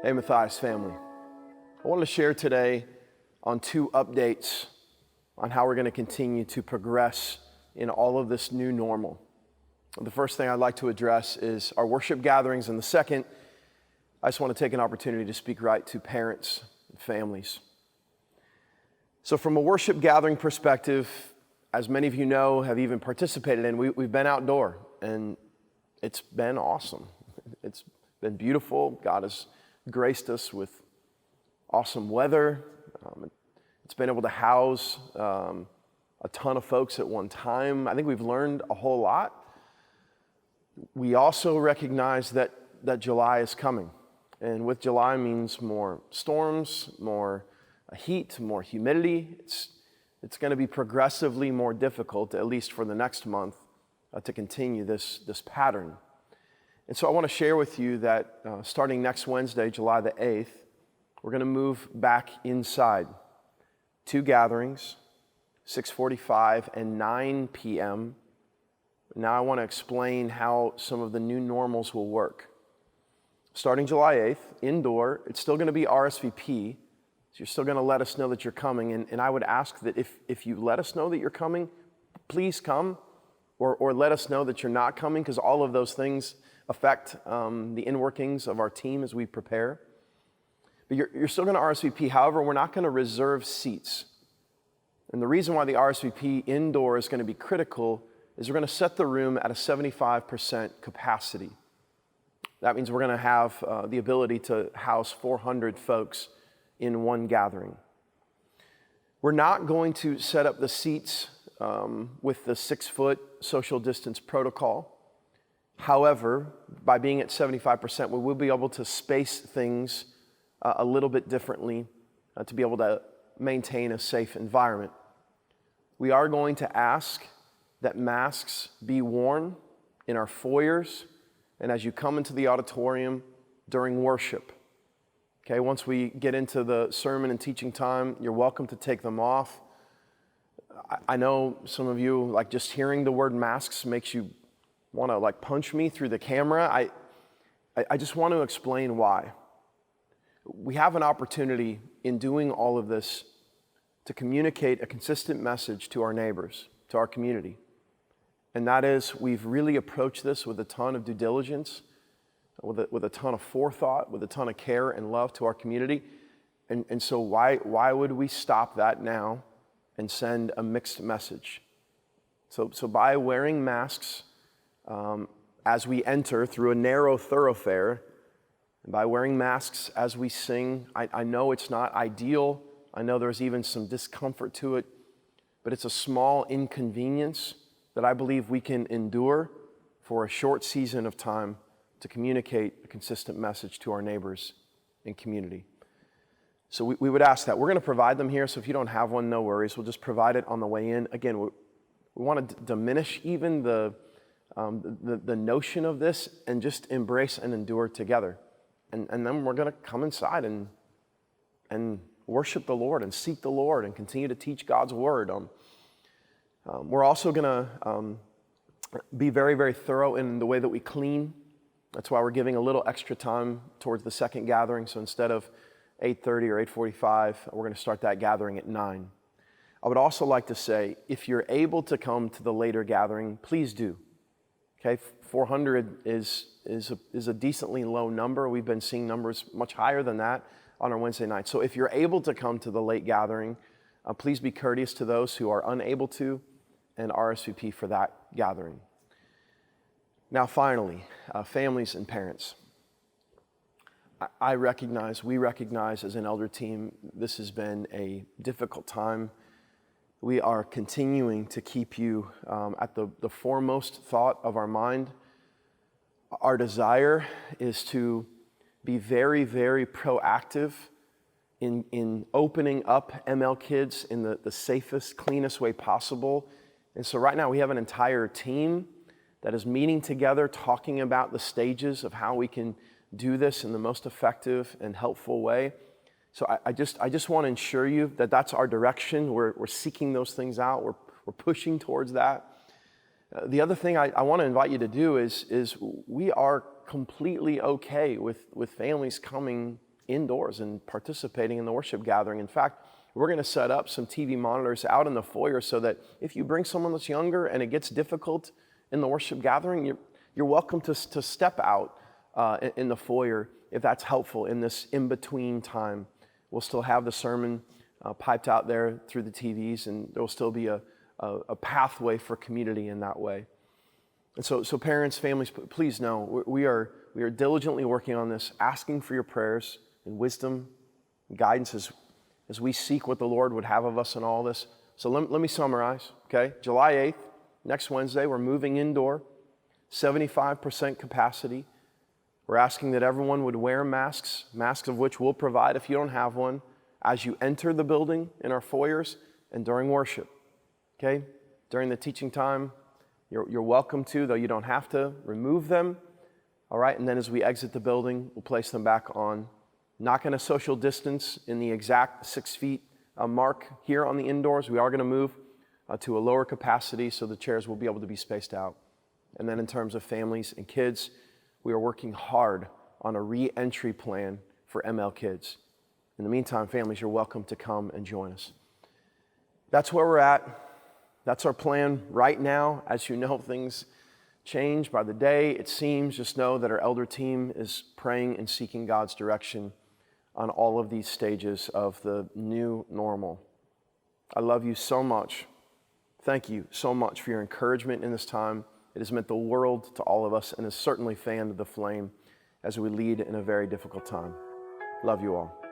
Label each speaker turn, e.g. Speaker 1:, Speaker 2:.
Speaker 1: Hey, Matthias family. I wanted to share today on two updates on how we're going to continue to progress in all of this new normal. The first thing I'd like to address is our worship gatherings, and the second, I just want to take an opportunity to speak right to parents and families. So from a worship gathering perspective, as many of you know, have even participated in, we've been outdoor, and it's been awesome. It's been beautiful. God has graced us with awesome weather. It's been able to house a ton of folks at one time. I think we've learned a whole lot. We also recognize that July is coming. And with July means more storms, more heat, more humidity. It's going to be progressively more difficult, at least for the next month, to continue this pattern. And so I want to share with you that starting next Wednesday, July the 8th, we're going to move back inside. 2 gatherings, 6:45 and 9 p.m. Now I want to explain how some of the new normals will work. Starting July 8th, indoor, it's still going to be RSVP, so you're still going to let us know that you're coming. And I would ask that if you let us know that you're coming, please come, or let us know that you're not coming, because all of those things affect the inworkings of our team as we prepare. But you're still going to RSVP. However, we're not going to reserve seats. And the reason why the RSVP indoor is going to be critical is we're going to set the room at a 75% capacity. That means we're going to have the ability to house 400 folks in one gathering. We're not going to set up the seats with the 6-foot social distance protocol. However, by being at 75%, we will be able to space things a little bit differently to be able to maintain a safe environment. We are going to ask that masks be worn in our foyers and as you come into the auditorium during worship. Okay, once we get into the sermon and teaching time, you're welcome to take them off. I know some of you, like, just hearing the word masks makes you want to punch me through the camera. I just want to explain why. We have an opportunity in doing all of this to communicate a consistent message to our neighbors, to our community. And that is, we've really approached this with a ton of due diligence, with a ton of forethought, with a ton of care and love to our community. And so why would we stop that now and send a mixed message? So by wearing masks as we enter through a narrow thoroughfare, and by wearing masks as we sing, I know it's not ideal. I know there's even some discomfort to it, but it's a small inconvenience that I believe we can endure for a short season of time to communicate a consistent message to our neighbors and community. So we would ask that. We're going to provide them here, so if you don't have one, no worries. We'll just provide it on the way in. Again, we want to diminish even the notion of this and just embrace and endure together. And then we're going to come inside and worship the Lord and seek the Lord and continue to teach God's word. We're also going to be very, very thorough in the way that we clean. That's why we're giving a little extra time towards the second gathering. So instead of 8:30 or 8:45, we're going to start that gathering at 9. I would also like to say, if you're able to come to the later gathering, please do. Okay, 400 is a decently low number. We've been seeing numbers much higher than that on our Wednesday night. So if you're able to come to the late gathering, please be courteous to those who are unable to and RSVP for that gathering. Now finally, families and parents. We recognize as an elder team, this has been a difficult time. We are continuing to keep you at the foremost thought of our mind. Our desire is to be very, very proactive in opening up ML Kids in the safest, cleanest way possible. And so right now we have an entire team that is meeting together, talking about the stages of how we can do this in the most effective and helpful way. So I just want to ensure you that that's our direction. We're seeking those things out. We're pushing towards that. The other thing I want to invite you to do is we are completely okay with families coming indoors and participating in the worship gathering. In fact, we're going to set up some TV monitors out in the foyer so that if you bring someone that's younger and it gets difficult in the worship gathering, you're welcome to step out in the foyer if that's helpful in this in-between time. We'll still have the sermon piped out there through the TVs, and there will still be a pathway for community in that way. And so parents, families, please know we are diligently working on this, asking for your prayers and wisdom and guidance as we seek what the Lord would have of us in all this. So let me summarize, okay? July 8th, next Wednesday, we're moving indoor, 75% capacity. We're asking that everyone would wear masks of which we'll provide if you don't have one, as you enter the building in our foyers and during worship, okay? During the teaching time, you're welcome to, though you don't have to, remove them, all right? And then as we exit the building, we'll place them back on. Not going to social distance in the exact 6 feet mark here on the indoors. We are going to move to a lower capacity so the chairs will be able to be spaced out. And then in terms of families and kids, we are working hard on a re-entry plan for ML Kids. In the meantime, families, you're welcome to come and join us. That's where we're at. That's our plan right now. As you know, things change by the day, it seems. Just know that our elder team is praying and seeking God's direction on all of these stages of the new normal. I love you so much. Thank you so much for your encouragement in this time. It has meant the world to all of us and has certainly fanned the flame as we lead in a very difficult time. Love you all.